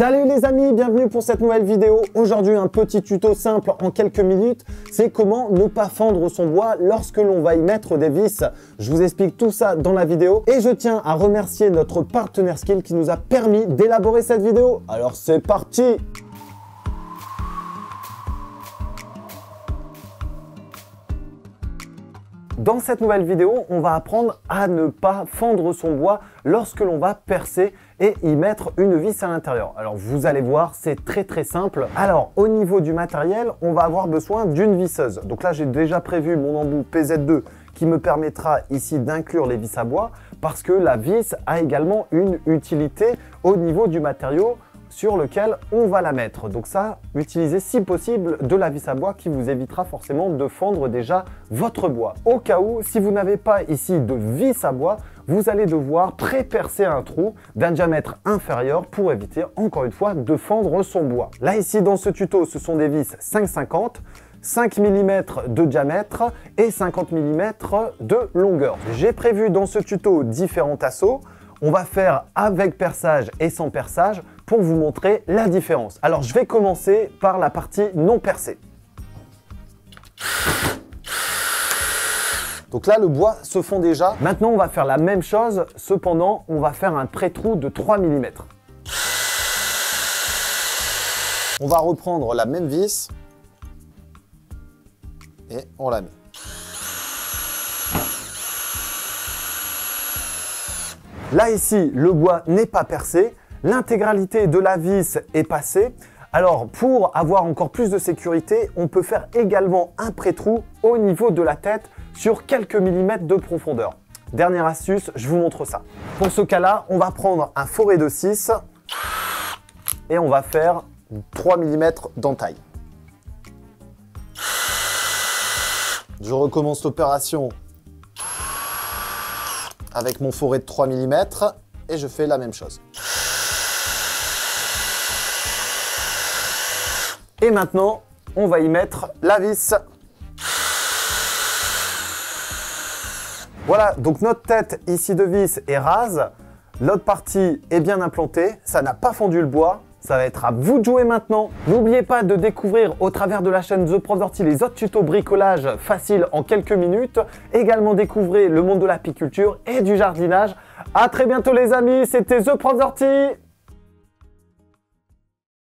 Salut les amis, bienvenue pour cette nouvelle vidéo. Aujourd'hui un petit tuto simple en quelques minutes, c'est comment ne pas fendre son bois lorsque l'on va y mettre des vis. Je vous explique tout ça dans la vidéo et je tiens à remercier notre partenaire Skil qui nous a permis d'élaborer cette vidéo. Alors c'est parti! Dans cette nouvelle vidéo, on va apprendre à ne pas fendre son bois lorsque l'on va percer et y mettre une vis à l'intérieur. Alors vous allez voir, c'est très simple. Alors au niveau du matériel, on va avoir besoin d'une visseuse. Donc là, j'ai déjà prévu mon embout PZ2 qui me permettra ici d'inclure les vis à bois parce que la vis a également une utilité au niveau du matériau sur lequel on va la mettre. Donc ça, utilisez si possible de la vis à bois qui vous évitera forcément de fendre déjà votre bois. Au cas où, si vous n'avez pas ici de vis à bois, vous allez devoir pré-percer un trou d'un diamètre inférieur pour éviter encore une fois de fendre son bois. Là ici dans ce tuto, ce sont des vis 5,50, 5 mm de diamètre et 50 mm de longueur. J'ai prévu dans ce tuto différents tasseaux. On va faire avec perçage et sans perçage pour vous montrer la différence. Alors je vais commencer par la partie non percée. Donc là le bois se fond déjà. Maintenant on va faire la même chose, cependant on va faire un pré-trou de 3 mm. On va reprendre la même vis et on la met. Là ici, le bois n'est pas percé, l'intégralité de la vis est passée. Alors pour avoir encore plus de sécurité, on peut faire également un pré-trou au niveau de la tête sur quelques millimètres de profondeur. Dernière astuce, je vous montre ça. Pour ce cas-là, on va prendre un forêt de 6 et on va faire 3 mm d'entaille. Je recommence l'opération avec mon forêt de 3 mm et je fais la même chose. Et maintenant, on va y mettre la vis. Voilà, donc notre tête ici de vis est rase, l'autre partie est bien implantée, ça n'a pas fondu le bois. Ça va être à vous de jouer maintenant. N'oubliez pas de découvrir au travers de la chaîne The Prof d'Orty les autres tutos bricolage faciles en quelques minutes. Également découvrez le monde de l'apiculture et du jardinage. À très bientôt les amis, c'était The Prof d'Orty.